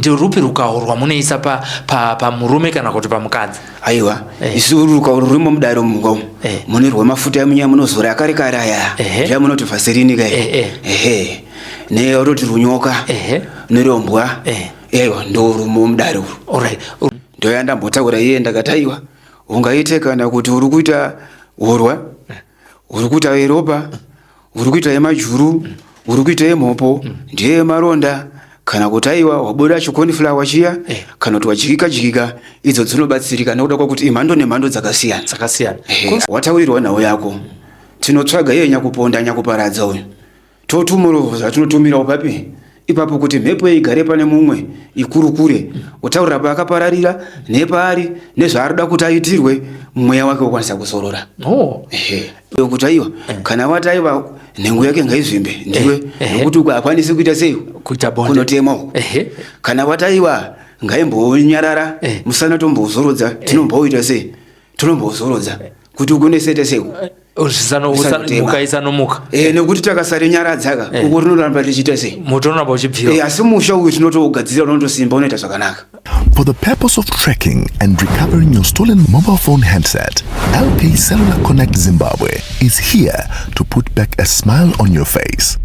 ndirupi rukawo rwamunoisa pa murume kana kuti pa mukadzi? Aiwa, isu rukawo rurimo mudaro mungo. Mune rwamafuta emunya munozora akarekare aya. Ndia munoti vaserini kai. Ne roti runyoka. Nerombwa. Aiwa, ndo rumo mudaro. Alright. Ndoyanda mbotaura iye ndakataiwa. Ungaite kana kuti uri kuita urwa, uri kuita Europa, uri kuita yemajuru, uri kuita yemhopo, ndiye maronda, kana kutaiwa wabuda chikoniflawa chiya, kana kuti wajikika idzo dzinobatsirika nekuda kwakuti imhando nemhando dzakasiyana. Wataurirwa nawo yako. Tinotsvaga iye nyakuponda nyakuparadza uyu. Totumuroza tinotumira papi. Ipapo kuti mhepo igare pane mumwe ikurukure utaurira paakapararira nepaari nezvaarida kuti aitirwe mweya wake ukwanisa kuzorora. Kuti aiwa kana wataiwa nhengo yake ngaizvimbe ndiwe nokuti ukakwanisi kuita sei kunotemawo. Kana wataiwa ngaimbonyarara musana tombozorodza tinomboita sei tinombozorodza kuti ugonesete sei mukaisa nomuka. Nekuti takasare nyara dzaka uko rinoramba tichiita sei mutoramba uchibvira. Asi musha uyu tinotogadzira unotosimba unoita zvakanaka. For the purpose of tracking and recovering your stolen mobile phone handset, LK Cellular Connect Zimbabwe is here to put back a smile on your face.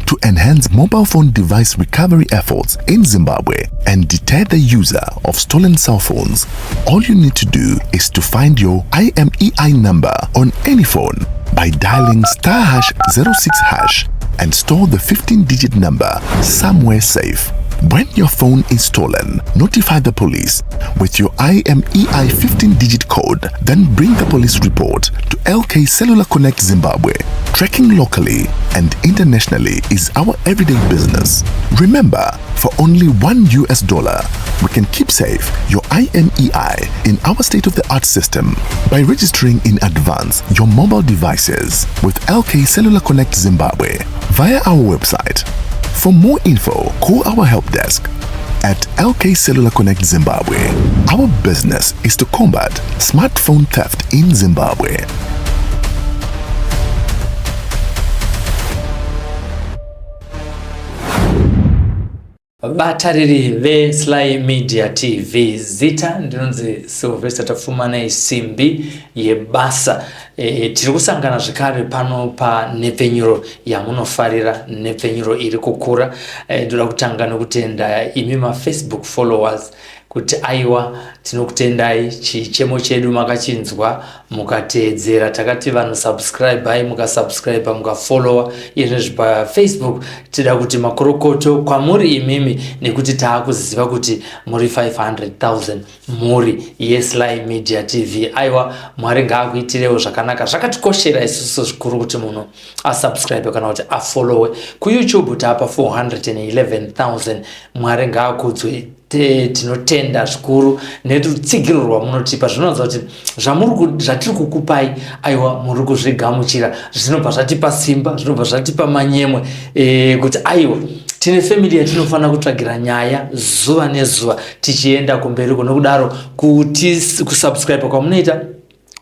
To enhance mobile phone device recovery efforts in Zimbabwe and deter the user of stolen cell phones, all you need to do is to find your IMEI number on any phone by dialing *#06# and store the 15-digit number somewhere safe. When your phone is stolen, notify the police with your IMEI 15-digit code, then bring the police report to LK Cellular Connect Zimbabwe. Tracking locally and internationally is our everyday business. Remember, for only $1, we can keep safe your IMEI in our state-of-the-art system by registering in advance your mobile devices with LK Cellular Connect Zimbabwe via our website. For more info, call our help desk at LK Cellular Connect Zimbabwe. Our business is to combat smartphone theft in Zimbabwe. Batariri ve Sly Media TV zita ndinonzi Sylvester tafumana isimbi yebasa. Tiri kusangana zvakare pano pa nepfenyuro yamunofarira, nepfenyuro iri kukura. Ndoda kutanga nokutenda imi ma Facebook followers kuti aiwa tinokutendai chichemo chedu makachinzwa mukateedzera. Takati vanhu subscribe hai mukasubscribe mukafollowa izvezvi pa Facebook. Tida kuti makorokoto kwamuri imimi nekuti taakuziva kuti muri 500,000 muri yeSly Media TV. Aiwa Mwari ngaakuitirewo zvakanaka. Zvakatikoshera isusu zvikuru kuti munhu asubscribe kana kuti afollowe. Ku YouTube taapa 411,000. Mwari ngaakudzwe. Tinotenda zvikuru netutsigiro rwamunotipa. Zvinowanza kuti zvatiri kukupai aiwa muri kuzvigamuchira, zvinobva zvatipa simba, zvinobva zvatipa manyemwe kuti aiwa tine family yatinofana kutsvagira nyaya zuva nezuva tichienda kumberi. Nokudaro kusubscribe kwamunoita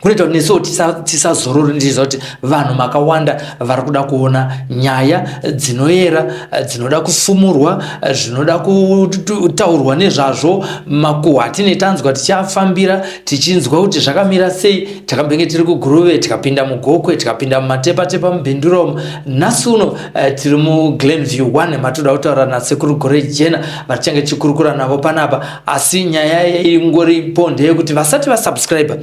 kunoita kuti nesuwo tisazorore. Ndichiziva kuti vanhu makawanda vari kuda kuona nyaya dzinoyera, dzinoda kufumurwa, zvinoda kutaurwa nezvazvo. Makuhwa atine tanzwa tichafambira tichinzwa kuti zvakamira sei. Takambenge tiri kuguruve, tikapinda mugokwe, tikapinda mumatepa mubhenduromo. Nhasi uno tiri muGlenview 1 matoda kutaura naSekuru Gorejena vatichange tichikurukura navo panapa. Asi nyaya ingoripo ndeyekuti vasati vasubscribe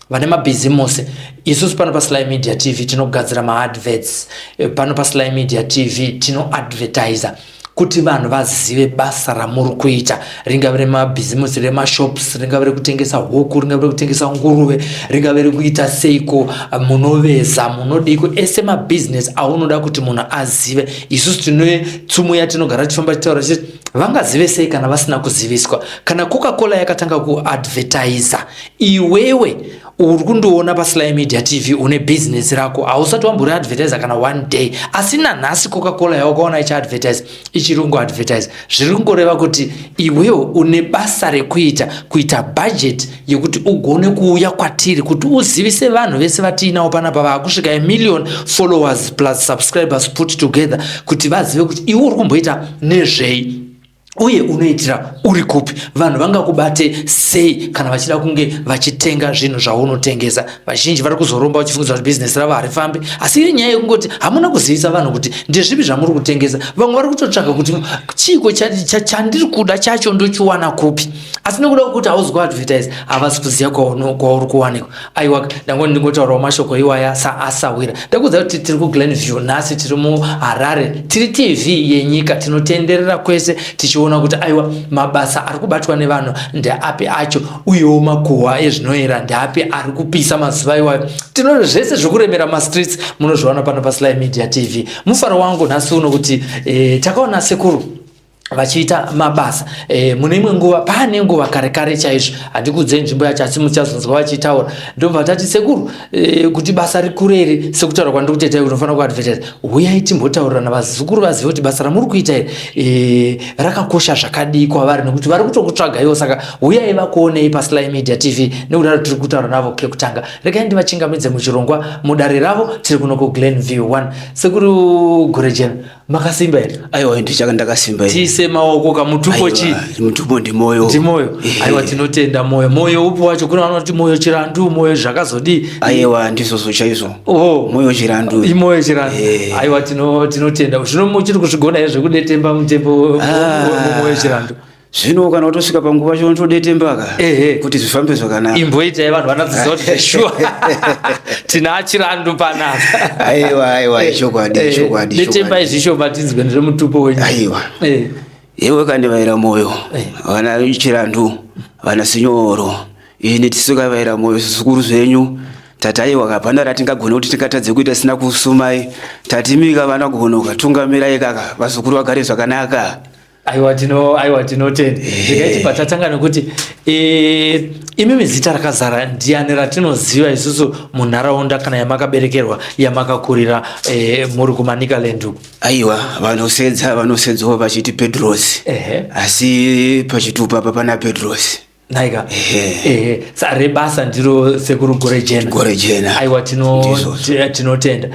vane mabhizimusi. Isusu pano pa Sly Media TV tinogadzira maadverts. Pano pa Sly Media TV tinoadvertisa kuti vanhu vazive basa ramuri kuita. Ringave remabhizimusi remashops, ringave rekutengesa huku, ringave rekutengesa nguruve, ringave rekuita seiko, munoveza, munodiko, ese mabusiness aunoda kuti munhu azive. Isusu tine tsumo yatinogara tichifamba tichitaura tichiti vangazive sei kana vasina kuziviswa. Kana Coca-Cola yakatanga kuadvertisa, iwewe uri kundoona pa Sly Media TV une business rako, hausati wambori advertise kana one day. Asi nanhasi Coca-Cola yawakaona ichiadvertise, ichirungu advertise, zviri kungoreva kuti iwewe une basa rekuita, kuita budget yekuti ugone kuuya kwatiri kuti uzivise vanhu vese vatiinawo panapa vakusvika 1 million followers plus subscribers put together kuti vazive kuti iwe uri kumboita nezvei. uye unoitira uri kupi, vanhu vangakubate sei kana vachida kunge vachitenga zvinhu zvaunotengesa. Vazhinji vari kuzoromba vachifungidzwa kuti business ravo harifambi, asi iri nyaya yekungoti hamuna kuzivisa vanhu kuti ndezvipi zvamuri kutengesa. Vamwe vari kutotsvaka kuti chiko chandiri kuda chacho ndochiwana kupi, asi nekuda kuti hauzi kuadvertise havasi kuziva kwauri kuwanikwa. Aiwa, ndangoni ndingotaurawo mashoko iwaya asawira. Ndakuudza kuti tiri kuGlenview, nhasi tiri muHarare, tiri TV yenyika, tinotenderera kwese tichiona kuti aiwa mabasa ari kubatwa nevanhu ndeapi acho, uyewo makuhwa ezvinoera ndeapi ari kupisa mazuva iwayo. Tinoona zvese zvokuremera mastreets munozviona pano paSly Media TV. Mufaro wangu nhasi uno kuti takaona sekuru vachiita mabasa mune imwe nguva, pane nguva kare chaizvo, handikudzei nzvimbo yacho asi muchazonzwa vachitaura, ndobva tati sekuru kuti basa rikurere sekutaura kwandiri kuti itai unofanira kuadvertise, huyai timbotaurira navazukuru vazive kuti basa ramuri kuita rakakosha zvakadii kwavari, nekuti vari kutokutsvagaiwo. Saka huyai vakuonei paSly Media TV, nekudaro tiri kutaura navo kekutanga. Regai ndivachingamidze muchirongwa mudare ravo, tiri kuno kuGlenview 1. Sekuru Gorejena, makasimba here? Aiwa, ndichaka ndakasimba here. Tise maoko kamutupo chi? Mutupo ndi moyo. Ndi moyo. Aiwa, tinotenda moyo. Moyo upo wacho, kuna vanoti moyo chirandu, moyo zvakazodi. Aiwa, ndizozo chaizo. Moyo chirandu. Moyo chirandu. Aiwa, tinotenda. Zvino muchiri kuzvigona here zvekudetemba mutembo moyo chirandu. Zvino kana utosvika panguva cho ndodetembaka kuti zvifambe zvakanaka. Imboitai vanhu vanoziva kuti sure tina chirandu panapa. Aiwa, chokwadi. Detemba izvishoma tinzwe ndremutupo wenyu. Aiwa. Yewe kandivaira moyo, vana chirandu, vana sinyoro, ini tisikavaira moyo zvikuru zvenyu. Tati aiwa, kapanda ratingagona kuti tikatadze kuita sina kusumai, tatimika vana kugonoka tungamirai kaka vazukuru vagare zvakanaka. Aiwa, tinotenda. Ndikaiti patatanga nekuti imimi zita rakazara ndiani ratinoziva isusu munharaunda kana yamakaberekerwa, yamakakurira muri kuManicaland. Aiwa, vanosedzawo vachiti Pedros, asi pachitupa apa pana Pedros. Naika. Rebasa ndiro Sekuru Gorejena. Aiwa, tinotenda.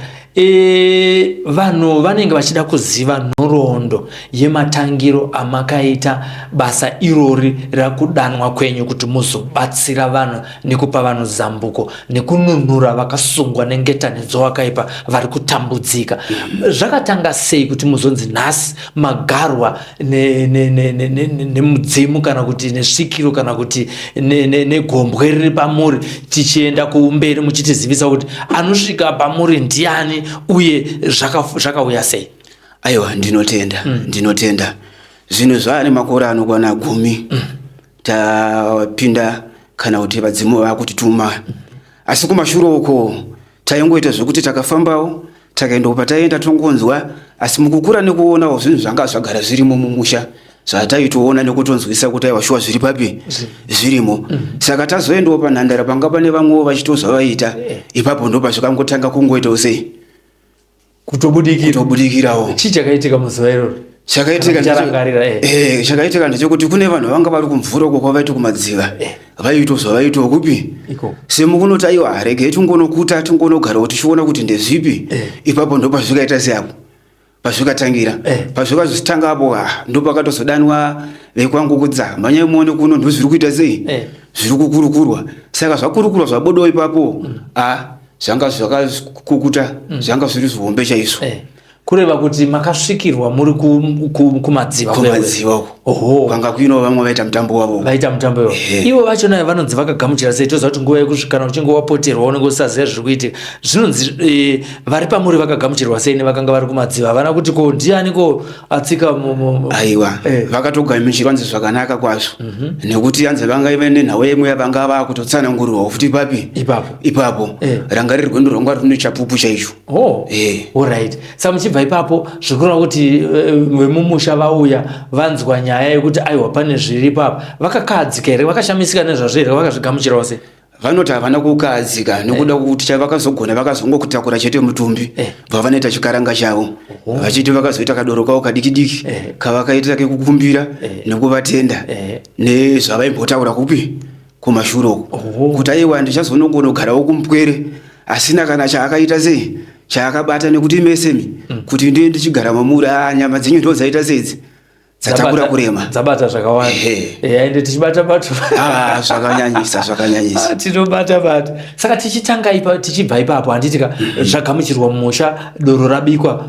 Vanhu vanenge vachida kuziva nhoroondo yematangiro amakaita basa irori rakudanwa kwenyu kuti muzobatsira vanhu nekupa vanhu zambuko nekununura vakasungwa nengetani dzowakaipa vari kutambudzika. Zvakatanga sei kuti muzonzi nhasi magarwa nemudzimu kana kuti nesvikiro kana kuti negombwe riri pamuri, tichienda kuumberi muchitizivisa kuti anosvika pamuri ndiani uye zvakauya sei? Aiwa, ndinotenda. Zvinhu zvaane makore anokwana 10 tapinda kana kuti vadzimu vakutituma, asi kumashure uko taingoita zvokuti takafambawo takaenda pataenda tongonzwa, asi mukukura nekuonawo zvinhu zvanga zvagara zvirimo mumusha zvataitoona nekutonzwisa kuti aiwa shuwa zviri papi zvirimo. Saka tazoendawo panhandara panga pane vamwewo vachitozva vaita, ipapo ndo pazvikangotanga kungoitawo sei kutobudikirawo. Chii chakaitika muzuva iroro? Chakaitika ndechekuti kune vanhu vanga vari kumvura uko kwavaiti kumadziva, vaitozva vaitawo kupi semukunoti aiwa regei tungonokuta tungonogarawo tichiona kuti ndezvipi. Ipapo ndo pazvikaita seapo pazvikatangira. Pazvikazotanga apo ndo pakatozodanwa vekwangu kudza manyai muone kuno ndo zviri kuita sei zviri kukurukurwa. Saka zvakurukurwa zvabodowo ipapo zvanga zvakakukuta, zvanga zviri zvihombe chaizvo. Kureva kuti makasvikirwa muri kumadziva uko. Kwanga kuino vamwe vaita mutambo wavo. Ivo vachona vanonzi vakagamuchira sei? Toziva kuti nguva yekusvikana uchinge wapoterwa unenge usaziva zviri kuitika. Zvinonzi vari pamuri vakagamuchirwa sei nevakanga vari kumadziva? Havana kuti ko ndiani ko atsika aiwa, vakatogamuchirwa nzi zvakanaka kwazvo, nekuti yanzi vanga ive nenhau yemwe yavanga vakutotsanangurirwa futi papi ipapo ranga riri rwendo rwanga rune chapupu chaicho. Alright. Samuchibva ipapo zvikureva kuti vemumusha vauya vanzwa nyaya yekuti aiwa pane zviri papa, vakakadzika here? Vakashamisika nezvazvo here? Vakazvigamuchirawo sei? Vanoti havana kukadzika nekuda kuti chavakazogona vakazongokutakura chete mutumbi bvavanoita chikaranga chavo vachiti vakazoita kadoro kavo kadiki kavakaita kekukumbira nekuvatenda nezvavaimbotaura kupi kumashure uko kuti aiwa ndichazonogarawo kumpwere asina kana chaakaita sei chaakabata nekuti mesemi kuti ndiye ndichigara mamuri nyama dzenyu ndo dzaita sedzi Dzatakura kurema. Dzabata zvakawanda. Ende tichibata bato. Zvakanyanyisa. Tinobata bata. Saka tichitanga tichibva ipapo handitika zvagamuchirwa mumusha doro rabikwa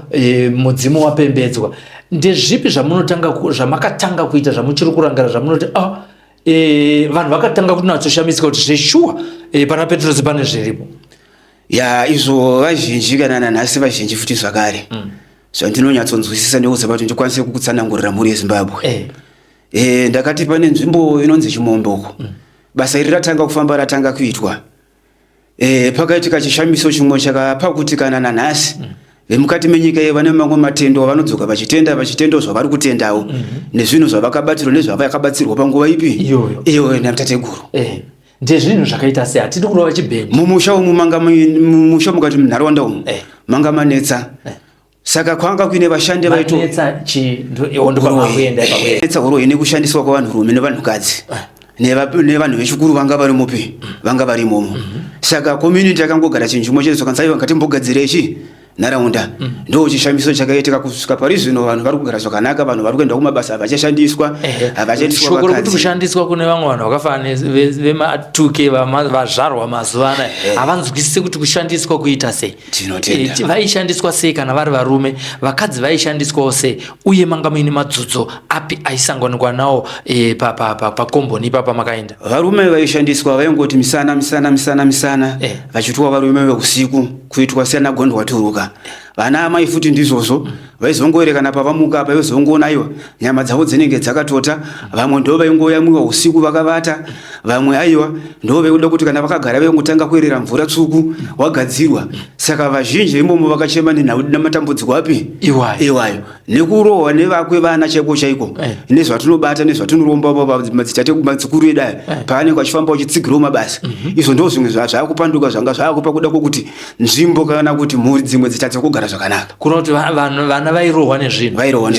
mudzimu wapembedzwa. Ndezvipi zvamakatanga kuita zvamuchiri kurangara zvamunoti vanhu vakatanga kunatsoshamisika kuti zveshuwa pana Petros pane zviripo. Izvo vazhinji kana nanhasi vazhinji futi zvakare. Zvandinonyatsonzwisisa ndikuziva kuti ndikwanise kukutsanangurira muri yeZimbabwe. Ndakati pane nzvimbo inonzi Chimomboko. Basa iri ratanga kufamba ratanga kuitwa. Pakaitika chishamiso chimwe chakapa kuti kana nanhasi vemukati menyika vane mamwe matendo vanodzoka vachitendo zvavari kutendawo nezvinhu zvavakabatirwa nezvavakabatsirwa panguva ipi iyo natateguru. Ndezvinhu zvakaita sei atidi kurova chibheni. Mumusha umu mumusha mukati munharaunda umu manga manetsa. Saka kwanga kuine vashandi vaito netsa horo ine kushandiswa kwavanhurume nevanhukadzi nevanhu vechikuru vanga vari mupi vanga vari imomo. Saka community yakangogara chinhu chimwe chete zvakanzi ngatimbogadzire nharaunda ndo chishamiso chakaitika kusvika pari zvino vanhu vari kugara zvakanaka, vanhu vari kuenda kumabasa havachashandiswa havachandiswa vakadzi. Kuti kushandiswa kune vamwe vanhu vakafanana vema2K vazvarwa mazuva anaya havanzwisisi kuti kushandiswa kuita sei. Vaishandiswa sei kana vari varume, vakadzi vaishandiswawo sei, uye manga muine madzodzo api aisanganikwa nawo pakomboni ipapa makaenda. Varume vaishandiswa vaingoti misana vachitwa varume veusiku kuitwa sena gondwa turuka. Vana amai futi ndizvozvo vaizongoerekana pavamuka apa vaizongoona iwa nyama dzavo dzinenge dzakatota. Vamwe ndo vaingoyamwiwa usiku vakavata, vamwe aiwa ndo veida kuti kana vakagara vaingotanga kuerera mvura tsvuku wagadzirwa. Saka vazhinji imomo vakachema namatambudziko api iwayo nekurohwa nevakwe vana chaiko nezvatinobata nezvatinoromba madzikuru edu aya paanenge achifamba uchitsigirawo mabasa. Izvo ndo zvimwe zvaakupanduka zvanga zvaakupa kuda kwokuti nzvimbo kana kuti mhuri dzimwe dzitatse kugara zvakanaka. Kuna kuti vana vairohwa nezvinhu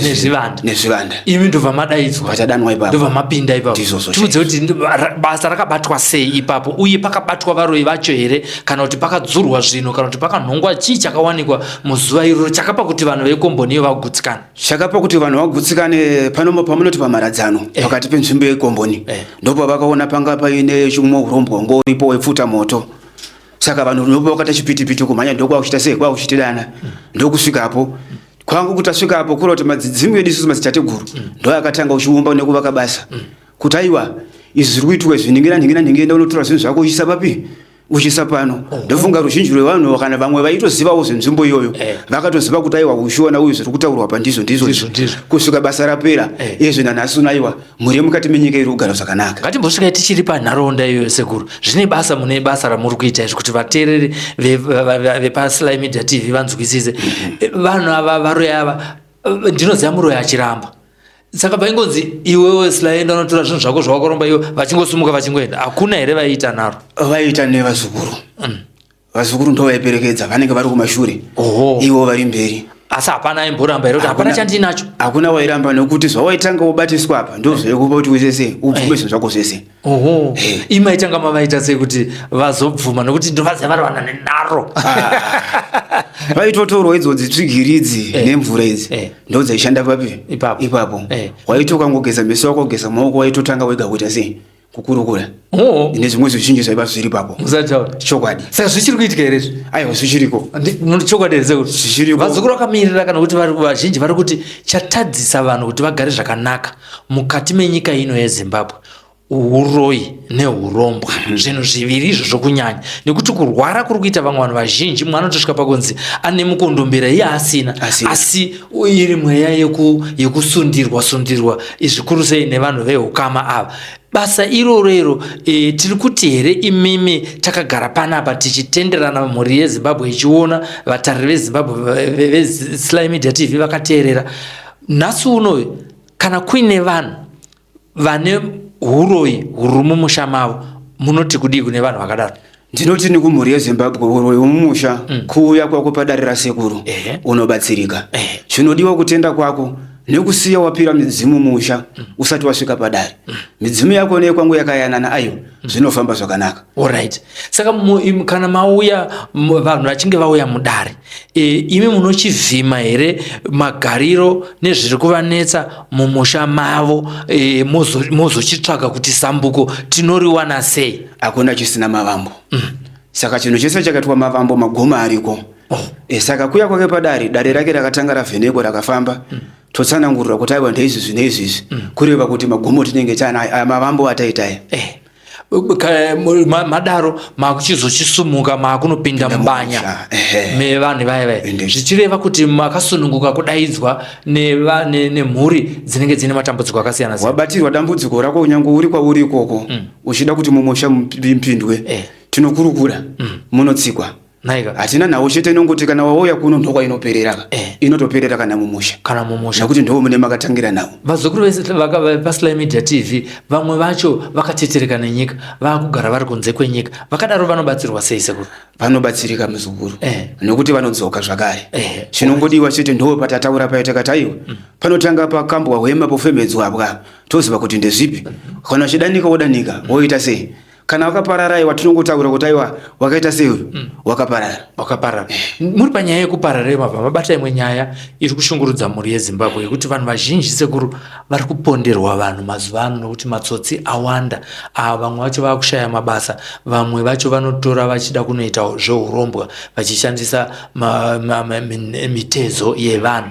nezvivanda. Imi ndobva madaidzwa vachadanwa ipapo, ndobva mapinda ipapo. Tiudze kuti basa rakabatwa sei ipapo, uye pakabatwa varoyi vacho here, kana kuti pakadzurwa zvinhu, kana kuti pakanhongwa chii chakawanikwa muzuva iroro chakapa kuti vanhu vekomboniyo vagutsikane. Chakapa kuti vanhu vagutsikane pamunoti pamharadzano pakati penzvimbo yekomboni ndopa vakaona panga paine chimwe urombwa ngoripo wepfuta moto. Saka vanhu ndopa vakata chipitipiti kumhanya ndokwakuchita sei kwakuchitidana ndokusvikapo kwangu kuti asvikapo kuri kuti madzidzimu edu isusu madzitateguru ndo akatanga uchiumba nekuvaka basa kuti aiwa izvi zviri kuitwa zvinhingira unotora zvinhu zvako uchisa papi uchisa pano. Ndofunga ruzhinji rwevanhu kana vamwe vaitozivawo zvenzvimbo iyoyo vakatoziva kuti aiwa ushiona uyu zviri kutaurwa pa ndizvo kusvika basa rapera izvo nanhasi unaiwa muri mukati menyika iri kugara zvakanaka. Ngatimbosvika tichiri panharaunda iyoyo Sekuru, mune basa ramuri kuita izvi kuti vateereri vepaSlyMedia TV vanzwisise. Vanhu ava varoyi ava ndinoziva muroyi achiramba. Saka paingonzi iwewe Sly enda unotora zvinhu zvako zvavakaromba iwe vachingosumuka vachingoenda, hakuna here vaiita naro? Vaiita nevazukuru. Vazukuru ndo vaiperekedza vanenge vari kumashure ivo vari mberi. Asi hapana aimboramba here kuti hapana chandinacho? Hakuna wairamba nekuti zvawaitanga ubatiswa apa ndo zvekupa kuti uisese ubvume zvinhu zvako zvese. Imaitanga mavaita sei kuti vazobvuma nekuti ndovaziva vari vana nenaro? Vaitotorwa idzodzi tsvigiridzi nemvura idzi ndo dzaishanda papi ipapo. Waitokangogeza meso ako kugeza maoko waitotanga wega kuita sei kukurukura nezvimwe zvizhinji zvaiva zviri papo. Chokwadi. Saka zvichiri kuitika here izvi? Aiwa zvichiriko. Chokwadi here sekuti zvichiriko. Vazukuru vakamirira kana kuti vazhinji vari kuti chatadzisa vanhu kuti vagare zvakanaka mukati menyika ino yeZimbabwe uroyi neurombwa, zvinhu zviviri izvo zvokunyanya, nekuti kurwara kuri kuita vamwe vanhu vazhinji. Mwana anotosvika pakunzi ane mukondombera iye asina, asi iri mweya yekusundirwa zvikuru sei nevanhu vehukama ava. Basa irorero tiri kuti here imimi takagara panapa tichitenderana mhuri yeZimbabwe ichiona vatariri veZimbabwe veSlyMedia TV vakateerera nhasi unoyu, kana kuine vanhu vane huroyi huri mumusha mavo, munoti kudii kune vanhu vakadaro? Ndinoti ni kumhuri yeZimbabwe huroyi hwomumusha kuuya kwako padare rasekuru unobatsirika. Zvinodiwa kutenda kwako nekusiya wapira midzimu musha usati wasvika padare. Midzimu yako ne kwangu yakayanana ayo zvinofamba zvakanaka. Alright. Saka kana mauya vanhu vachinge vauya mudare, imi munochivhima here magariro nezviri kuvanetsa mumusha mavo, mozochitsvaga kuti sambuko tinoriwana sei? Hakuna chisina mavambo. Saka chinhu chese chakatwa mavambo magoma ariko. Saka kuya kwake padare, dare rake rakatanga ravhenekwa rakafamba. Totsanangurira kuti aiwa ndeizvi zvinezvi. Kureva kuti magomo tinenge tana mavambo ataita. Madaro makuchizochisumuka makunopinda mubanya mevanhu vaya zvichireva kuti makasununguka kudaidzwa nemhuri dzinenge dzine matambudziko akasiyana siyana. Wabatirwa dambudziko rako nyange uri kwauri ikoko uchida kuti mumusha mpindwe tinokurukura munotsikwa. Hatina nawo chete nongoti kana wauya kuno ndokwa inoperera inotoperera kana mumusha nekuti ndo mune makatangira nawo. Vazukuru vese pa SlyMedia TV vamwe vacho vakatetereka nenyika vakugara vari kunze kwenyika, vakadaro vanobatsirwa sei Sekuru? Vanobatsirika muzukuru nekuti vanodzoka zvakare. Chinongodiwa chete ndo patataura payatakataiwa panotanga pakambwa hwema pofemedzwa apwa toziva kuti ndezvipi. Kana chidanika wodanika woita sei? Kana wakaparara watinongotaura kuti aiwa wakaita sei wakaparara. Muri panyaya yekuparara mabva mabata imwe nyaya iri kushungurudza mhuri yeZimbabwe yekuti vanhu vazhinji Sekuru vari kuponderwa vanhu mazuva ano nokuti matsotsi awanda. Vamwe vacho vakushaya mabasa, vamwe vacho vanotora vachida kunoita zveurombwa vachishandisa mitezo yevanhu.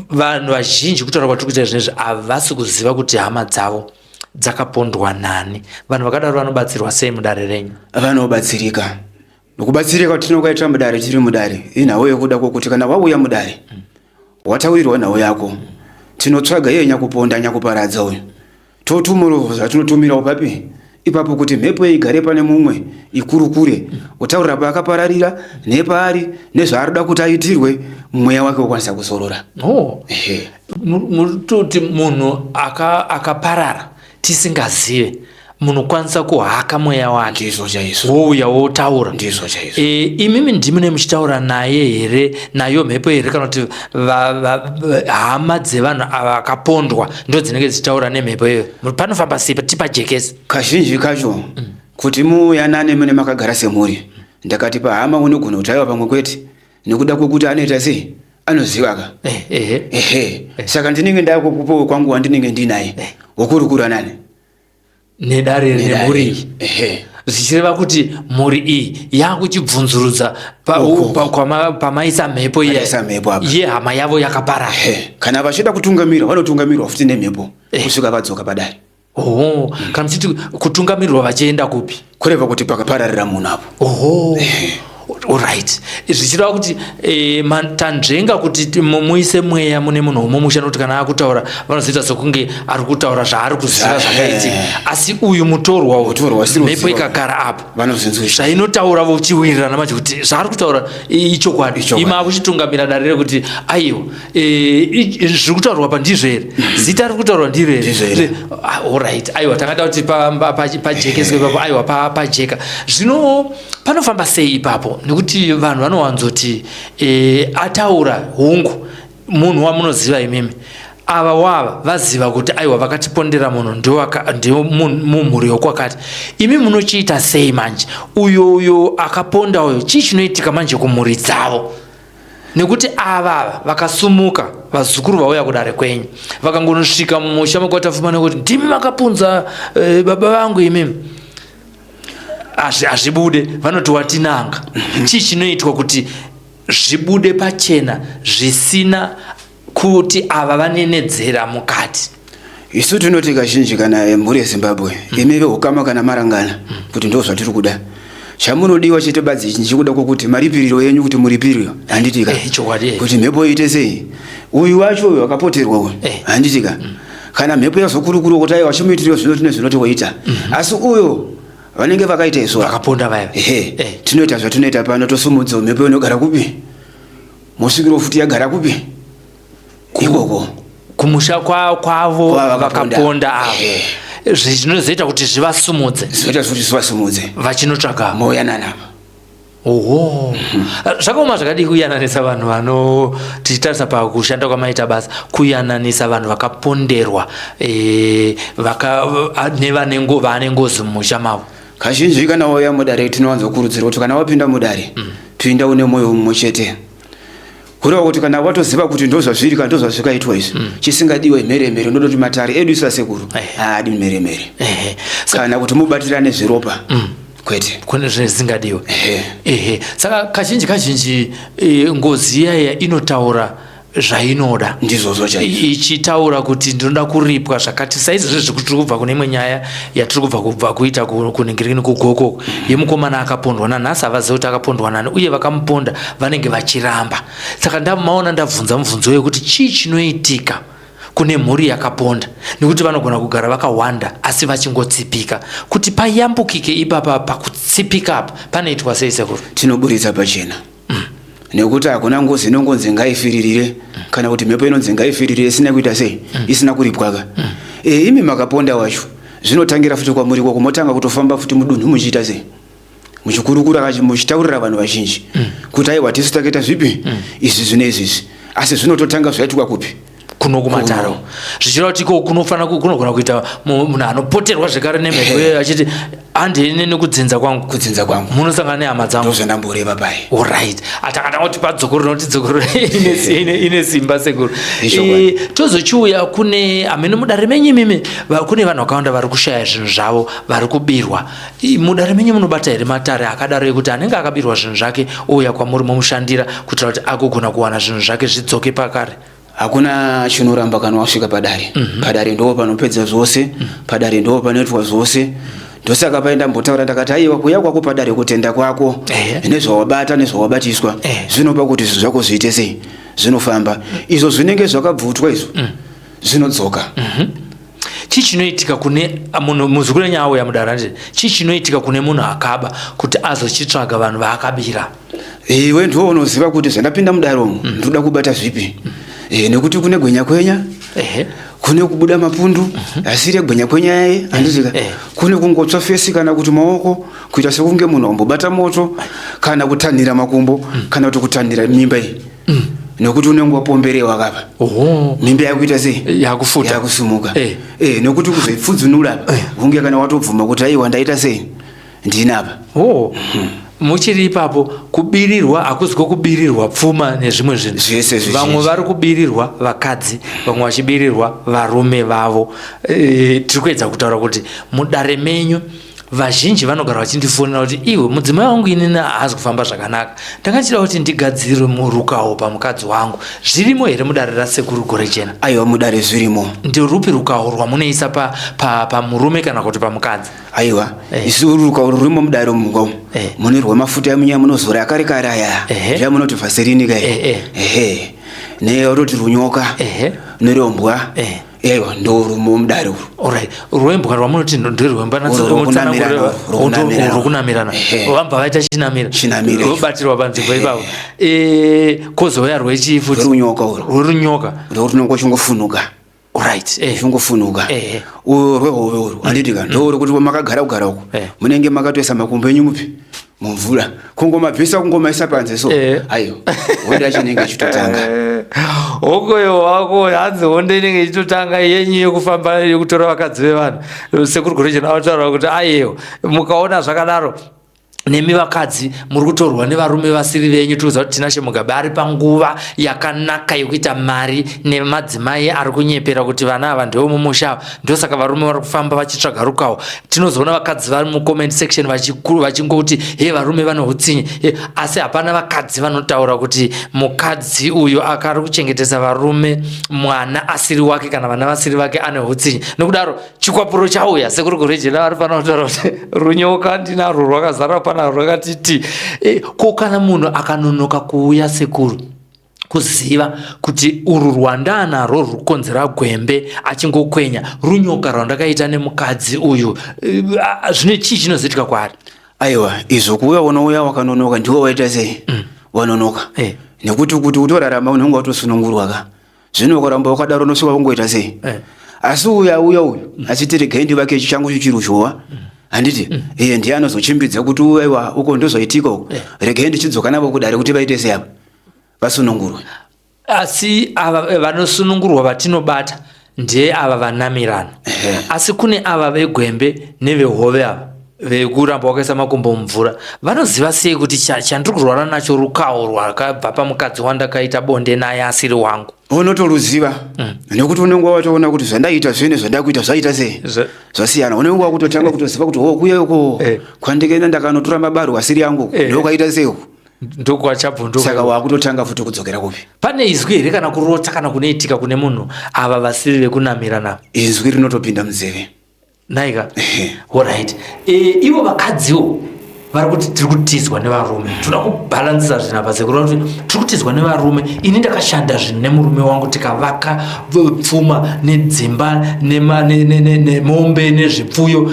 Vanhu vazhinji kutaura kwatiri kuita zvinezvi havasi kuziva kuti hama dzavo dzakapondwa nani. Vanhu vakadaro vanobatsirwa sei mudare renyu? Vanobatsirika. Nokubatsirika tinokaita mudare tiri mudare inawo yokuda kwokuti kana wauya mudare watawirwa nawo yako tinotsvaga iye nyakuponda nyakuparadza uyu totumuroza tinotumirawo papi ipapo kuti mhepo igare pane mumwe ikurukure utaurira paakapararira nepaari nezvaarida kuti aitirwe mweya wake ukwanisa kuzorora. Mutoti munhu akaparara tisingazive munokwanisa kuhaka mweya wake. Ndizvo chaizvo. Wouya wotaura. Ndizvo chaizvo. Imimi ndimune muchitaura naye here, nayo mhepo here, kana kuti hama dzevanhu vakapondwa ndo dzinenge dzichitaura nemhepo iyo? Panofamba sei tipajekese? Kazhinji kacho kuti muyanane mune makagara semhuri ndakati pahama unogona kutaiwa pamwe kwete nekuda kwokuti anoita sei anozivaka. Saka ndinenge ndakupowo kwangu wandinenge ndinaye wokurukura nani nedare remhuri zvichireva kuti mhuri iyi yakuchibvunzurudza pamaisa mhepo yehama yavo yakaparara. Kana vachida kutungamirwa vanotungamirwa futi nemhepo kusvika vadzoka padare. Kana muchiti kutungamirirwa vachienda kupi? Kureva kuti pakapararira munhu apo. Alright. Zvichireva kuti tanzvenga kuti muise mweya mune munhu womumusha nokuti kana akutaura vanozoita sokunge ari kutaura zvaari kuziva zvakaitika. Asi uyu mutorwa mhepo ikagara apo zvainotaura vochiwirirana macho kuti zvaari kutaura ichokwadi. Ima akuchitungamira dare rekuti aiwa zviri kutaurwa pa ndizvo here, zita riri kutaurwa ndiro here. Alright. Aiwa takada kuti pajekeswe ipapo, aiwa pajeka. Zvino panofamba sei ipapo? Nekuti vanhu vanowanzoti ataura hungu munhu wamunoziva imimi ava wava vaziva kuti aiwa vakatipondera munhu ndio mumhuri yokwakati. Imi munochiita sei manje uyo akaponda uyo chii chinoitika manje kumhuri dzavo? Nekuti avava vakasumuka vazukuru vauya kudare kwenyu vakangonosvika mumusha makwatafuma nekuti ndimi makapunza baba vangu imimi azvibude vanoti watinanga. Chii chinoitwa kuti zvibude pachena zvisina kuti ava vanenedzera mukati? Isu tinoti kazhinji kana mhuri yeZimbabwe imive ukama kana marangana kuti ndo zvatiri kuda. Chamunodiwa chete badzi chikuda kwokuti maripiriro yenyu kuti muripiriro handitika kuti mhepo iite sei. Uyu wacho uyu akapoterwa uyu handitika kana mhepo yazokurukuru kuti aiwa chimuitiro zvinoti woita. Asi uyo vanenge vakaita isu vakaponda vaya tinoita zvatinoita pano tosumudza mhepo inogara kupi musvikiro futi yagara kupi ikoko kumusha kwavo vakaponda avo. Zvinozoita kuti zvivasumudze zvinoita kuti zvivasumudze vachinotsvaka moyanana Oho. Zvakaoma zvakadi kuyananisa vanhu vano tichitarisa pakushanda kwamaita basa kuyananisa vanhu vakaponderwa vane ngozi mumusha mavo. Kazhinji kana wauya mudare tinowanza kukurudzirwa kuti kana wapinda mudare pinda une mwoyo mumwe chete. Kureva kuti kana watoziva kuti ndozvazviri kana ndozvazvikaitwa izvi chisingadiwe mheremhere ndodoti matare edu sasekuru adi mheremhere kana kuti mubatirane zviropa kwete kune zvisingadiwe. Saka kazhinji ngozi iyaya inotaura zvainoda ndizvozvo chaizvo ichitaura kuti ndinoda kuripwa zvakati saizvozvo zvekutiri kubva kune imwe nyaya yatiri kubva kuita kuningirikini kugoko yemukomana akapondwa nanhasi havazivi kuti akapondwa nani uye vakamuponda vanenge vachiramba. Saka ndamaona ndabvunza mubvunzo wekuti chii chinoitika kune mhuri yakaponda nekuti vanogona kugara vakawanda asi vachingotsipika kuti payambukike ipapa pakutsipika apa panoitwa sei sekuru? Tinoburitsa pachena nekuti hakuna ngozi inongonzi ngaifiririre kana kuti mhepo inonzi ngaifiririre isina kuita sei isina kuripwaka. Imi makaponda wacho zvinotangira futi kwamuri kwako motanga kutofamba futi mudunhu muchiita sei muchikurukura muchitaurira vanhu vazhinji kuti aiwa tisu takaita zvipi izvi zvine izvizvi asi zvinototanga zvaitika kupi kuno kumataro zvichira kuti kunogona kuita munhu anopoterwa zvekare nemhepo achiti handini nekudzinza kwangu munosangana nehama dzangu ndozvandamboreva pai. Alright, atakada kuti padzokoro noti dzokoro ine simba sekuru. Tozochiuya kune amene mudare menyu mimi kune vanhu vakawanda vari kushaya zvinhu zvavo vari kubirwa. Mudare menyu munobata here matare akadaro ekuti anenge akabirwa zvinhu zvake ouya kwamuri momushandira kuitira kuti agogona kuwana zvinhu zvake zvidzoke pakare? Hakuna chinoramba kana wasvika padare. Padare ndo panopedza zvose, padare ndo panoitwa zvose. Ndosaka paenda mbotaura ndakati aiwa kuya kwako padare kutenda kwako nezvawabata nezvawabatiswa zvinopa kuti zvinhu zvako zviite sei zvinofamba izvo zvinenge zvakabvutwa izvo zvinodzoka. Chii chinoitika kune munhu muzukuru nyawo ya mudare chii chinoitika kune munhu akaba kuti azochitsvaga vanhu vaakabira? Iwe ndiwo unoziva kuti zvandapinda mudare umu ndoda kubata zvipi nekuti kune gwenya kwenya kune kubuda mapundu asiri gwenya kwenya yaye andizika kune kungotsva fesi kana kuti maoko kuita sekunge munhu ambobata moto kana kutanhira makumbo kana kuti kutanhira mimba iyi nekuti unenge wapomberewa kapa mimba yakuita sei yakufuta yakusumuka nekuti kuzoipfudzunura hunge kana watobvuma kuti aiwa ndaita sei ndinapa. Muchiri ipapo kubirirwa akuziko kubirirwa pfuma nezvimwe zvinhu vamwe vari kubirirwa vakadzi vamwe vachibirirwa varume vavo. Tiri kuedza kutaura kuti mudare menyu vazhinji vanogara vachindifonera kuti iwe mudzimai wangu inini haazi kufamba zvakanaka ndangachida kuti ndigadzire rukawo pamukadzi wangu. Zvirimo here mudare rasekuru Gorejena? Aiwa mudare zvirimo. Ndirupi rukawo rwamunoisa pamurume kana kuti pamukadzi? Aiwa isu rukawo rurimo mudare mungawo mune rwamafuta emunya munozora akarekare aya zvamunoti vaserini kai neoroti runyoka nerombwa aiwa ndo rumo mudare uru. Alright, rwembwa rwamunoti ndirwemba rukunamirana vamba vaita chinamira rubatirwa panzvimbo ipapo kozouya rwechifu runyoka uru runyoka runongo chungofunuka. Alright, chungofunuka rwehove uru handitika ndo kuti makagara kugara uko munenge makatoisa makumbo enyu mupi mumvura kungomabvisa kungomaisa panze so aiyo honda chinenge chitotanga hokoyo wako hanzi honda inenge ichitotanga yenyu yekufamba yekutora vakadzi vevanhu. Sekuru Gorejena vataura kuti aiyo mukaona zvakadaro nemi vakadzi muri kutorwa nevarume vasiri venyu tikuziva kuti tinashe mugabe ari panguva yakanaka yekuita mari nemadzimai ari kunyepera kuti vana ava ndivo mumusha ndosaka varume vari kufamba vachitsvaga rukawo. Tinozoona vakadzi vari mucomment section vachingoti he varume vane utsinye asi hapana vakadzi vanotaura kuti mukadzi uyu akari kuchengetesa varume mwana asiri wake kana vana vasiri vake ane utsinye. Nokudaro chikwapuro chauya Sekuru Gorejena vari panotaura kuti runyoka ndinarwo rwakazara pana rwakatiti ko kana munhu akanonoka kuuya sekuru kuziva kuti uru rwanda narwo rukonzera gwembe achingokwenya runyoka rwandakaita nemukadzi uyu zvine chii chinozoitika kwaari? Aiwa izvo kuuya unouya wakanonoka ndiwo waita sei wanonoka nekuti kuti utorarama unenge watosunungurwa ka zvino ukaramba wakadaro unosvika kungoita sei asi uya uyu achitiri gendi vake changu chichiruzhowa handiti ndiye anozochimbidza kuti aiwa uko ndozoitika uko rege ndichidzoka navo kudare kuti vaite seapa vasunungurwe. Asi ava vanosunungurwa vatinobata ndiye ava vanamirano. Asi kune ava vegwembe nevehove ava vekuramba wakaisa makumbo mumvura vanoziva sei kuti chandiri kurwara nacho rukawo rwakabva pamukadzi wandakaita bonde naye asiri wangu? Unotoruziva nekuti unenge watoona kuti zvandaita zvene zvandakuita zvaita sei zvasiyana. Unenge wakutotanga kutoziva kuti kuya uko kwandikaenda ndakanotora mabaro asiri yangu ndokaita sei ndokwachabvunduka. Saka wakutotanga futi kudzokera kupi? Pane izwi here kana kurota kana kunoitika kune munhu ava vasiri vekunamirana? Izwi rinotopinda munzeve. Naika. Alright. Ivo vakadziwo vari kuti tiri kutizwa nevarume. Toda kubhalansisa zvinhu apa Sekuru kuti tiri kutizwa nevarume. Ini ndakashanda zvinhu nemurume wangu tikavaka pfuma nedzimba nemombe nezvipfuyo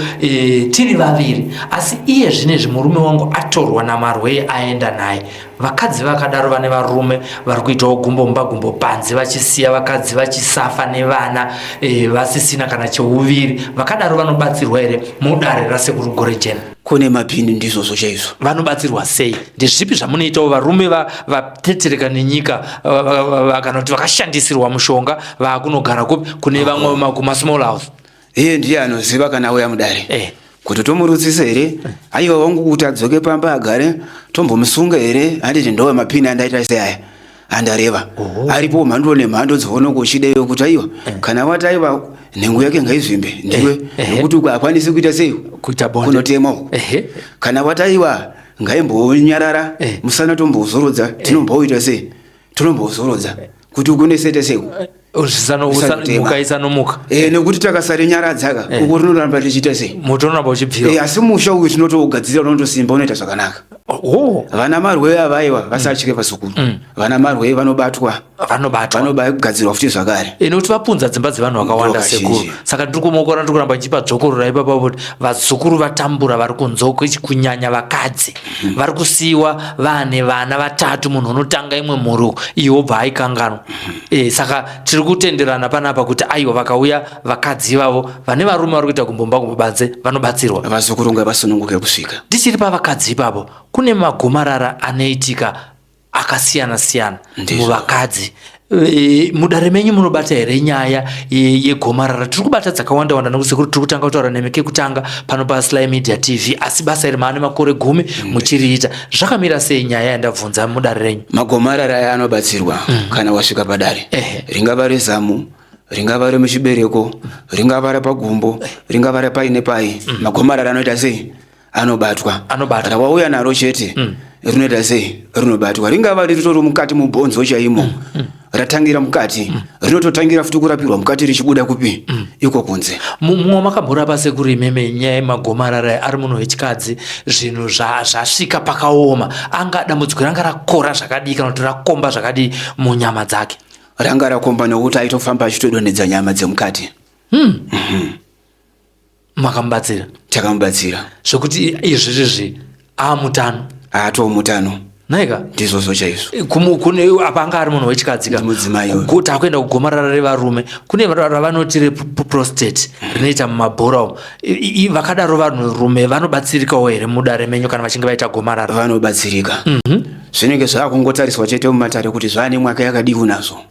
tiri vaviri. Asi iye zvinezvi murume wangu atorwa namarwe aenda naye. Vakadzi vakadaro vane varume vari kuitawo Gumbo Mumba Gumbo Panze vachisiya vakadzi vachisafa nevana vasisina kana cheuviri. Vakadaro vanobatsirwa here mudare raSekuru Gorejena? Kune mapini ndizvozvo chaizvo. Vanobatsirwa sei? Ndezvipi zvamunoitawo varume vatetereka nenyika kana kuti vakashandisirwa mushonga vakunogara kupi kune vamwe kumasmall house? Ndiye anoziva kana auya mudare kuti tomurutsisa here aiwa wangu kuti adzoke pamba agare tombomusunga here. Handiti ndowe mapini andaita seaya andareva aripo mhando nemhando dzoona kuchideyo kuti aiwa kana wati aiwa nhengo yake ngaizvimbe ndiwe nekuti ukakwanisi kuita sei kunotemawo kana wati aiwa ngaimbonyarara musana tombozorodza tinombauita sei tinombozorodza kuti ukunesete sei ukaisa nomuka nekuti takasare nyara dzaka uko tinoramba tichiita sei mutoramba uchibvira. Asi musha uyu tinotougadzira unotosimba unoita zvakanaka. Vana marwe avaiwa vasachike paSekuru vana marwe vanobatwa vanogadzirwa futi zvakare nekuti vapunza dzimba dzevanhu vakawanda Sekuru. Saka ndiri kumokora ndiri kuramba ndichipa dzokorora ipapo kuti vazukuru vatambura vari kunze kunyanya vakadzi vari kusiyiwa vane vana vatatu munhu unotanga imwe mhuri iwo bva aikanganwa. Saka tiri kutenderana panapa kuti aiwa vakauya vakadzi ivavo vane varume vari kuita Gumbo Mumba Gumbo Panze vanobatsirwa. Vazukuru ngavasununguke kusvika. Ndichiri pavakadzi ipapo kune magomarara anoitika akasiyana-siyana muvakadzi. Mudare menyu munobata here nyaya yegomarara? Tiri kubata dzakawanda-wanda nekuti Sekuru tiri kutanga kutaura nemeke kutanga pano paSlyMedia TV, asi basa iri maane makore 10 muchiriita. Zvakamira sei nyaya yandabvunza mudare renyu? Magomarara aya anobatsirwa kana wasvika padare. Ringava rezamu, ringava remuchibereko, ringava rapagumbo, ringava rapaine pai. Magomarara anoita sei? Anobatwa. Rawauya naro chete rinoita sei? Rinobatwa. Ringava ritori mukati mubhonzo chaimo ratangira mukati rinototangira futi kurapirwa mukati richibuda kupi iko kunze. Mumwe makamborapa Sekuru imeme nyaya yemagomarara ari munhu wechikadzi zvinhu zvasvika pakaoma dambudziko ranga rakora zvakadii kana kuti rakomba zvakadii munyama dzake? Ranga rakomba nokuti aitofamba achitodonhedza nyama dzemukati. Makamubatsira? Takamubatsira zvokuti izvezvi aamutano? Atomutano. Naika ndizvozvo chaizvo. Kune apa anga ari munhu wechikadzi kuti akuenda kugomarara revarume kune ravanoti prostate rinoita mumabhora umo. Vakadaro vanhurume vanobatsirikawo here mudare menyu kana vachinge vaita gomarara? Vanobatsirika. Zvinenge zvaakungotariswa chete mumatare kuti zvaane mwaka yakadii unazvo.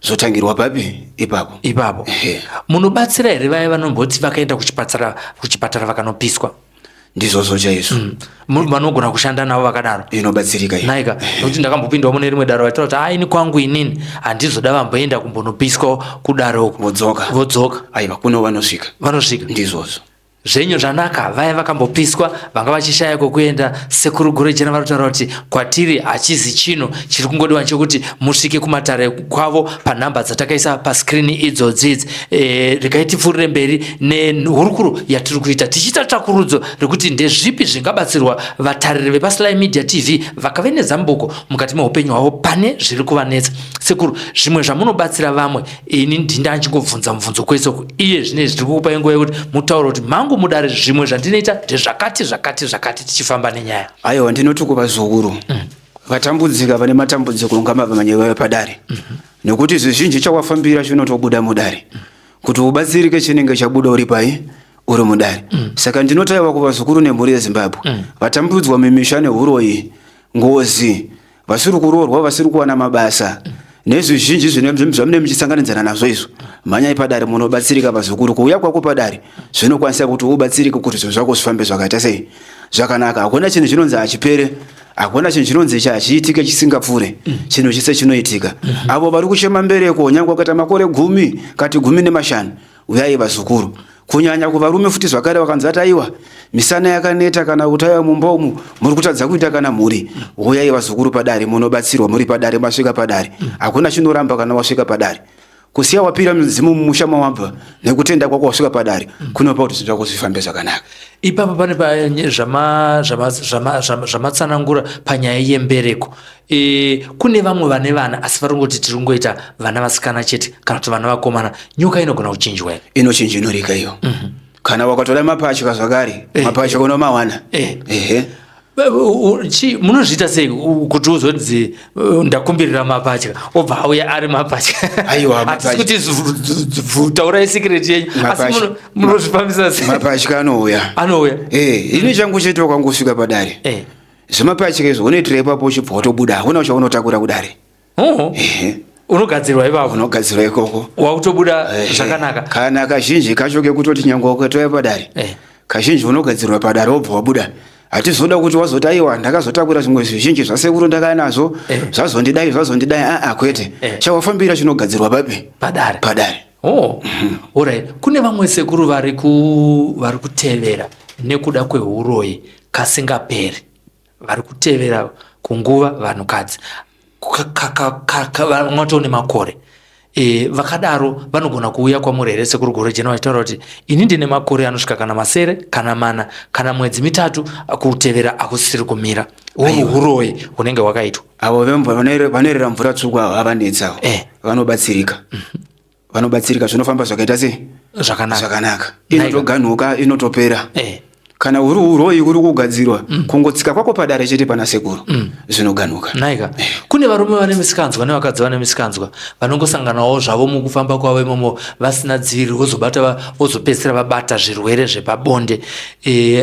Zotangirwa papi ipapo. Munobatsira here vaya vanomboti vakaenda kuchipatara vakanopiswa? Ndizvozvo chaizvo. Vanogona kushanda navo vakadaro? Inobatsirika iyi. Naika nokuti ndakambopindawo mune rimwe daro vaitaura kuti ini kwangu inini handizoda vamboenda kumbonopiswa kudaro uko. Vodzoka. Aiwa kuno vanosvika. Ndizvozvo. Zvenyu zvanaka vaya vakambopiswa vanga vachishaya kokuenda. Sekuru Gorejena varitaura kuti kwatiri hachizi chino chiri kungodiwa chekuti musvike kumatare kwavo panhamba dzatakaisa paskrini idzodzidzi. Rikaitipfuurire mberi nehurukuro yatiri kuita tichiita takurudzo rekuti ndezvipi zvingabatsirwa vatariri vepaSlyMedia TV vakave nezambuko mukati meupenyu hwavo pane zviri kuvanetsa. Sekuru, zvimwe zvamunobatsira vamwe ini ndinda ndichingovhunza mubvunzo kwese iye zvine zviri kukupai nguva yekuti mutaure kuti mangu mudare zvimwe zvandinoita ndezvakati tichifamba nenyaya. Aiwa ndinoti kuva zukuru vatambudzika vane matambudziko ngamabva manyewa padare nekuti zvizhinji chawafambira zvinotobuda mudare kuti ubatsirike chinenge chabuda uri pai uri mudare. Saka ndinotaiwa kuva Sekuru nemhuri yeZimbabwe vatambudzwa mimisha neuroyi, ngozi, vasiri kuroorwa, vasiri kuwana mabasa nezvizhinji zvamune muchisanganidzana nazvo izvo. Mhanyai padare munobatsirika paZekuru. Kuuya kwako padare zvinokwanisa kuti ubatsirike kuti zvinhu zvako zvifambe zvakaita sei zvakanaka. Hakuna chinhu chinonzi achipere, hakuna chinhu chinonzi chachiitike chisingapfuure. Chinhu chise chinoitika. Avo vari kuchema mbereko nyangwe kuita makore 10 kati 15 uyai vaZukuru. Kunyanya kuvarume futi zvakare vakanzi ataiwa misana yakaneta kana kutaiwa mumba umu muri kutadza kuita kana mhuri, uyai vaZukuru padare munobatsirwa muri padare masvika padare. Hakuna chinoramba kana wasvika padare. Kusiya wapira mzimu mumusha mawabva nekutenda kwako wasvika padare kunopa kuti zvinhu zvako zvifambe zvakanaka. Ipapo pane zvamatsanangura panyaya yembereko. Kune vamwe vane vana asi varongoti tiri kungoita vana vasikana chete kana kuti vana vakomana. Nyoka inogona kuchinjwa here? Inochinja, inorika iyo. Kana wakatora mapatya zvakare, mapatya unomawana. Munozviita sei kuti uzodzi ndakumbirira mapatya obva auya ari mapatya? Aiwa, hatisi kuti taurai secret yenyu, asi munozvifambisa sei? Mapatya anouya. Ini changu chete wakangosvika padare. Zvemapatya izvo unoitira ipapo uchibva watobuda, hakuna chaunotakura kudare. Unogadzirwa ipapo? Unogadzirwa ikoko. Wautobuda zvakanaka. Kana kazhinji kacho kekutoti nyangwe ukatoya padare, kazhinji unogadzirwa padare wobva wabuda. Hatizoda kuti wazotaiwa ndakazotakura zvimwe zvizhinji zvasekuru ndakanazvo zvazondidai kwete. Chawafambira chinogadzirwa padare. Alright. Kune vamwe sekuru vari kutevera nekuda kweuroyi kasingaperi, vari kutevera kunguva vanhukadzi mwatone makore. Vakadaro vanogona kuuya kwamuri here Sekuru Gorejena vachitaura kuti ini ndine makore anosvika kana 9 kana 4 kana mwedzi 3 kutevera akusisiri kumira uroyi unenge wakaitwa? Avo vanorera mvura tsvuku havanetsawo vanobatsirika. Vanobatsirika zvinofamba zvakaita sei zvakanaka. Inotoganuka, inotopera. Kana uri uroyi uri kugadzirwa kungotsika kwako padare chete pana Sekuru zvinoganuka. Naika. Kune varume vane misikanzwa nevakadzi vane misikanzwa vanongosanganawo zvavo mukufamba kwavo imomo vasina dziri, vozopedzisira vabata zvirwere zvepabonde.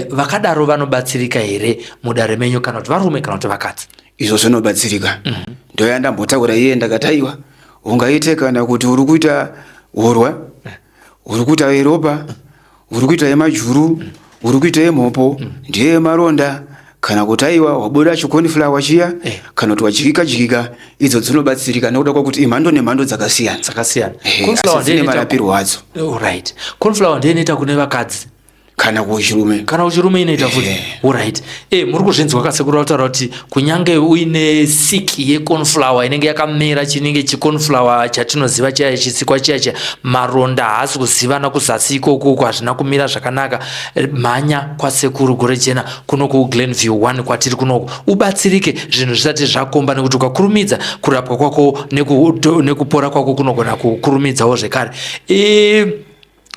Vakadaro vanobatsirika here mudare menyu kana kuti varume kana kuti vakadzi? Izvo zvinobatsirika. Ndoya ndambotaura iye ndakataiwa ungaite kana kuti uri kuita urwa, uri kuita yeropa, uri kuita yemajuru, uri kuita yemhopo, ndiye maronda, kana kutaiwa wabuda chikoniflawa chiya, kana kuti wajikika, idzo dzinobatsirika nekuda kwakuti imhando nemhando dzakasiyana. Konflawa ndine marapirwo adzo. Alright. Konflawa ndiye inoita kune vakadzi kana kuchirume inoita futi. Alright. Muri kuzvinzwa kasekuru vataura kuti kunyange uine siki yeconflower inenge yakamera chinenge chiconflower chatinoziva chaya chisikwa chaya maronda haasi kuzivana kuzasi ikoko hazvina kumira zvakanaka, mhanya kwaSekuru Gorejena kuno kuGlenview 1 kwatiri kunoko ubatsirike zvinhu zvisati zvakomba, nekuti ukakurumidza kurapwa kwako nekupora kwako kunogona kukurumidzawo zvekare.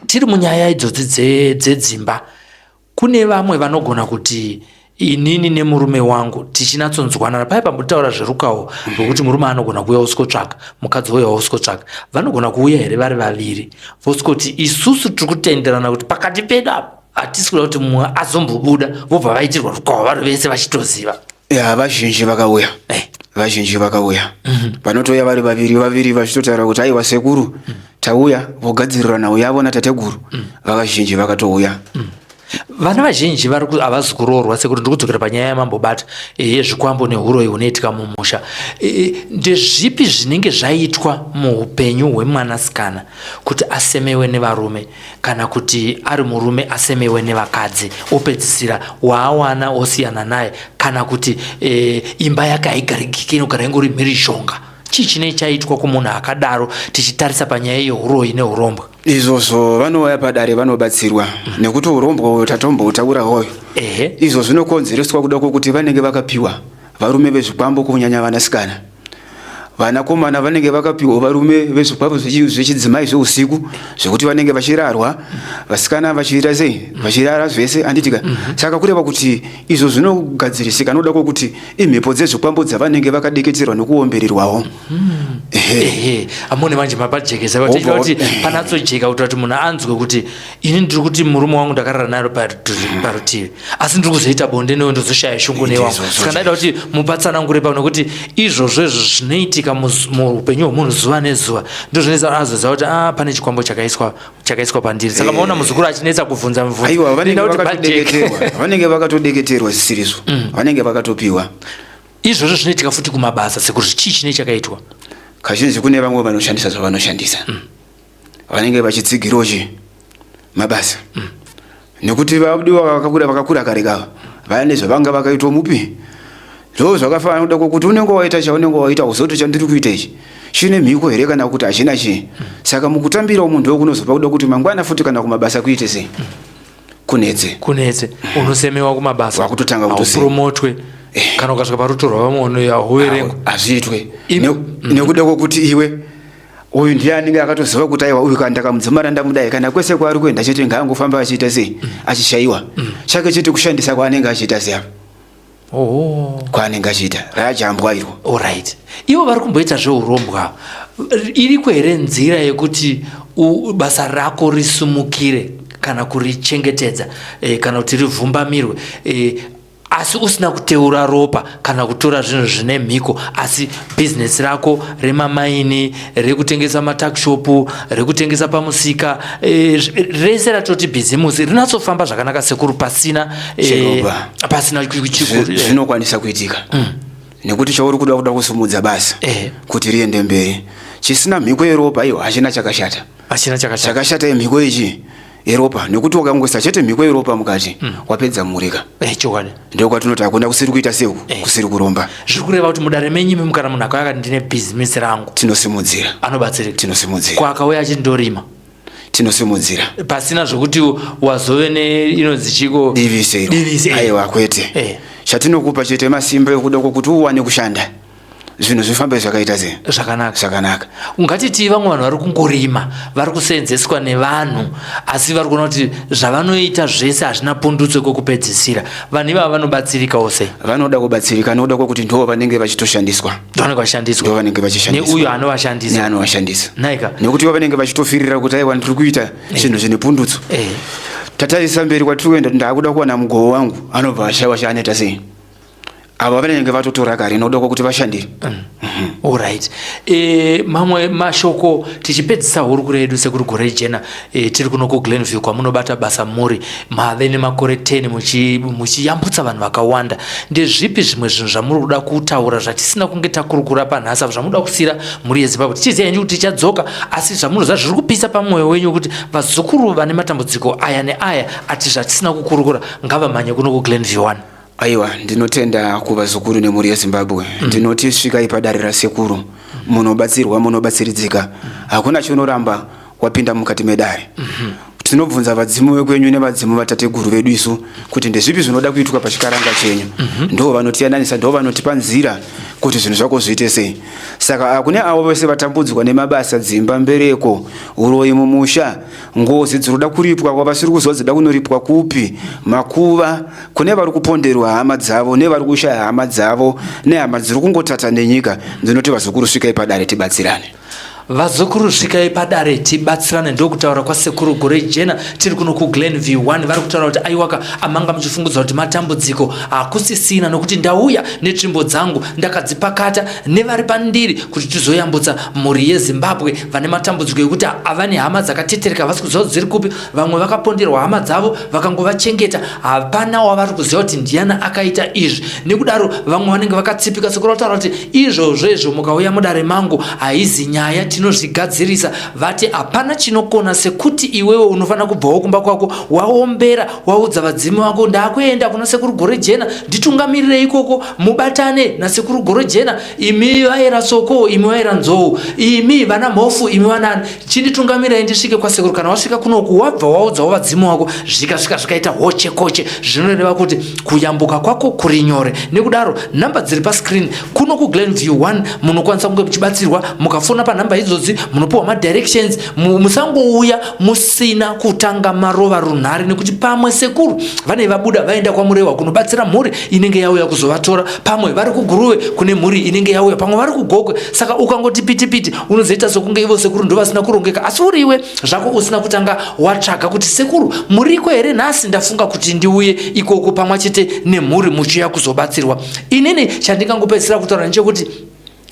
Tiri munyaya idzodzi dzedzimba, kune vamwe vanogona kuti inini nemurume wangu tichinatsonzwanana paya pambotaura zverukawo rwekuti murume anogona kuuya usikotsvaka, mukadzi uya usikotsvaka, vanogona kuuya here vari vaviri vosikuti isusu tiri kutenderana kuti pakati pedu apa hatisi kuda kuti mumwe azombobuda vobva vaitirwa rukawo vari vese vachitoziva? Vazhinji vakauya panotoya vari vaviri vachitotaura kuti aiwa Sekuru tauya vogadzirirana uyavona tateguru. Vazhinji vakatouya. Vana vazhinji havazi kuroorwa Sekuru. Ndiri kudzokera panyaya yamambobata yezvikwambo neuroyi unoitika mumusha. Ndezvipi zvinenge zvaitwa muupenyu hwemwanasikana kuti asemewe nevarume kana kuti ari murume asemewe nevakadzi opedzisira waawana osiyana naye, kana kuti imba yake haigarikike inogara ingori mhirishonga? Chii chinenge chaitwa kumunhu akadaro tichitarisa panyaya yeuroyi neurombwa? Izvozvo vanouya padare vanobatsirwa nekuti urombwa tatombotaura hoyo. Izvo zvinokonzereswa kuda kwokuti vanenge vakapiwa varume vezvikwambo kunyanya vanasikana vanakomana vanenge vakapiwa varume vezvipapo zvechidzimai zveusiku zvekuti vanenge vachirarwa, vasikana vachiita sei, vachirara zvese anditika. Saka kureva kuti izvo zvinogadzirisika noda kuti imhepo dzezvikwambo dzavanenge vakadeketerwa nokuombererwawo. Amone manje mapajekesa kuti panatsojeka kuti munhu anzwe kuti ini ndiri kuti murume wangu ndakarara naye parutivi asi ndiri kuzoita bonde newe ndozoshaya shungu newangu. Saka ndaida kuti mupatsanangure pano kuti izvozvo zvinoitika muupenyu hwemunhu zuva nezuva ndozvinoita azoziva kuti pane chikwambo chakaiswa pandiri. Saka maona muzukuru achinetsa kubvunza mibvunzo. Aiwa, vanenge vakatodeketerwa zisirizvo, vanenge vakatopiwa. Izvozvo zvinoitika futi kumabasa sekuru chii chine chakaitwa? Kazhinji kune vamwe vanoshandisa zvavanoshandisa, vanenge vachitsigirochi mabasa nekuti vadiwa vakakura kare kava vane zvavanga vakaitwa mupi ndo zvakafanana kuda kuti unenge waita chaunenge waita uzoti chandiri kuita ichi chine mhiko here kana kuti hachina chi. Saka mukutambira umuntu wekunozopa kuda kuti mangwana futi kana kumabasa kuite sei kunetse unosemewa kumabasa wakutotanga kuti promotwe kana ukasvika paruto rwavamwe hauverengo hazviitwe nekuda kuti iwe uyu ndiye anenge akatoziva kuti aiwa uyu ndakamudzimara ndamudai kana kwese kwaari kuenda chete ngaangofamba achiita sei achishayiwa chake chete kushandisa kwaanenge achiita sei kwaanenge achiita rajambwa iro. Alright, ivo vari kumboita zveurombwa iriko here nzira yekuti basa rako risumukire kana kurichengetedza kana kuti rivhumbamirwe asi usina kuteura ropa kana kutora zvinhu zvine mhiko asi business rako remamaini rekutengesa matakishopu rekutengesa pamusika rese ratoti bhizimusi rinatsofamba zvakanaka sekuru pasina chikuru zvinokwanisa kuitika nekuti chauri kuda kusumudza basa kuti riende mberi chisina mhiko yeropa iyo hachina chakashata. Chakashata mhiko ichi Europa nekuti wakangoisa chete mhiko yeropa mukati wapedza murika. Chokwadi. Ndio kwatinoti akuna kusiri kuita seku kusiri kuromba. Zviri kureva kuti mudare menyu mukana munhu akavaka ndine business rangu tinosimudzira anobatsirika tinosimudzira kwakauya achindorima tinosimudzira pasina zvokuti wazove inonzi chiko divise aiwa kwete chatinokupa chete masimba ekuda kuti uwane kushanda zvinhu zvifambe zvakaita sei zvakanaka. Ungatiti vamwe vanhu vari kungorima vari kuseenzeswa nevanhu asi vari kuona kuti zvavanoita zvese hazvina pundutso kwekupedzisira. Vanhu ivava vanobatsirikawo sei? Vanoda kubatsirika noda kwekuti ndo vanenge vachitoshandiswa neuyo anovashandisa naika nekuti vanenge vachitofirira kuti aiwa ndiri kuita chinhu zvine pundutso. Tatarisa mberi kwatiri kuenda ndakuda kuwana mugowo wangu anobva ashayiwa chaanoita sei ava vanenge vatotora kare noda kuti vashandire. Alright, mamwe mashoko tichipedzisa hurukuro yedu sekuru Gorejena tiri kuno kuGlenview kwamunobata basa muri mave nemakore 10 muchiyambutsa vanhu vakawanda. Ndezvipi zvimwe zvinhu zvamuri kuda kutaura zvatisina kunge takurukura panhasa zvamuda kusira muri yeZimbabwe tichiziva henyu kuti tichadzoka asi zvamunoziva zviri kupisa pamwoyo wenyu kuti vazukuru vane matambudziko aya neaya ati zvatisina kukurukura ngavamhanye kuno kuGlenview 1. Aiwa, ndinotenda kuvazukuru nemuri yeZimbabwe. Ndinoti svikai padare rasekuru munobatsirwa munobatsiridzika hakuna chinoramba wapinda mukati medare. Tinobvunza vadzimu vekwenyu nevadzimu vatateguru vedu isu kuti ndezvipi zvinoda kuitwa pachikaranga chenyu. Ndo vanotiyananisa ndo vanotipa nzira kuti zvinhu zvako zviite sei. Saka kune avo vose vatambudzwa nemabasa dzimba mbereko uroyi mumusha ngozi dzinoda kuripwa kwavasiri kuziva dzinoda kunoripwa kupi makuva kune vari kuponderwa hama dzavo nevari kushaya hama dzavo nehama dziri kungotata nenyika. Ndinoti vazukuru svikai padare tibatsirane. Vazukuru svikai padare tibatsirane ndokutaura kwasekuru Gorejena tiri kuno kuGlenview 1 vari kutaura kuti aiwaka amanga muchifungudzwa kuti matambudziko hakusisina nokuti ndauya netsvimbo dzangu ndakadzipakata nevari pandiri kuti tizoyambutsa mhuri yeZimbabwe vane matambudziko ekuti avane hama dzakatetereka vasi kuziva kuti dziri kupi vamwe vakaponderwa hama dzavo vakangovachengeta hapana wavari kuziva kuti ndiana akaita izvi nekudaro vamwe vanenge vakatsipika sekuru kutaura kuti izvozvo mukauya mudare mangu haizi nyaya tinozvigadzirisa. Vati hapana chinokona sekuti iwewe unofana kubvawo kumba kwako waombera waudza vadzimu vako ndakuenda kuna Sekuru Gorejena nditungamirire ikoko mubatane naSekuru Gorejena, imi vaira soko imi vaira nzou, imi vana mhofu imi vanani, chinditungamirai ndisvike kwaSekuru. Kana wasvika kunoku wabva waudzawo vadzimu vako zvikasvika zvikaita hoche koche, zvinoreva kuti kuyambuka kwako kuri nyore. Nekudaro namba dziri pascreen kuno kuGlenview 1 munokwanisa kunge muchibatsirwa mukafona panhamba idzodzi munopiwa madirections. Musangouya musina kutanga marova runhare, nekuti pamwe Sekuru vane vabuda vaenda kwaMurewa kunobatsira mhuri inenge yauya kuzovatora, pamwe vari kuGuruve kune mhuri inenge yauya, pamwe vari kuGogwe. Saka ukangoti pitipiti unozoita sokunge ivo Sekuru ndo vasina kurongeka, asi uriwe zvako usina kutanga watsvaga kuti Sekuru muriko here nhasi, ndafunga kuti ndiuye ikoko pamwe chete nemhuri muchiya kuzobatsirwa. Inini chandingangopedzisira kutaura ndechekuti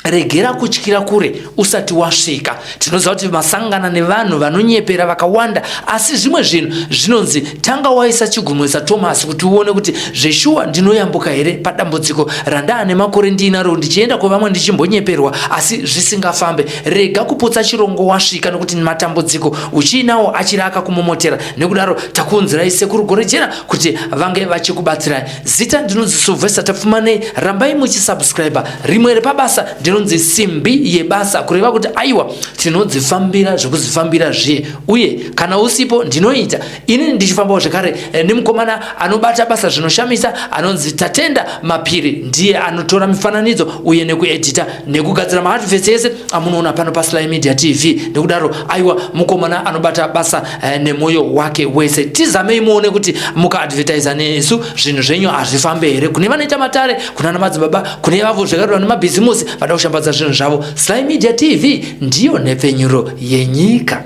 regera kutyira kure usati wasvika. Tinoziva kuti masangana nevanhu vanonyepera vakawanda, asi zvimwe zvinhu zvinonzi tanga waisa chigumwe saThomas kuti uone kuti zveshuwa ndinoyambuka here padambudziko randaa nemakore ndinaro ndichienda kwavamwe ndichimbonyeperwa asi zvisingafambe. Rega kuputsa chirongo wasvika, nekuti matambudziko uchiinawo achiri akakumomotera. Nekudaro takuunzirai Sekuru Gorejena kuti vange vachikubatsirai. Zita ndinonzi Sylvester Tapfumanei. Rambai muchisubscribe. Rimwe repabasa ndinonzi simbi yebasa, kureva kuti aiwa tinodzifambira zvekuzifambira zviye, uye kana usipo ndinoita. Ini ndichifambawo zvekare nemukomana anobata basa zvinoshamisa anonzi Tatenda Mapiri, ndiye anotora mifananidzo uye nekuedita nekugadzira maadverts ese amunoona pano paSlyMedia TV. Nekudaro aiwa mukomana anobata basa nemoyo wake wese. Tizamei muone kuti mukaadvertisa nesu zvinhu zvenyu hazvifambe here. Kune vanoita matare, kuna madzibaba, kune vavo zvekare nemabhizimusi vada kushambadza zvinhu zvavo, SlyMedia TV ndiyo nhepfenyuro yenyika.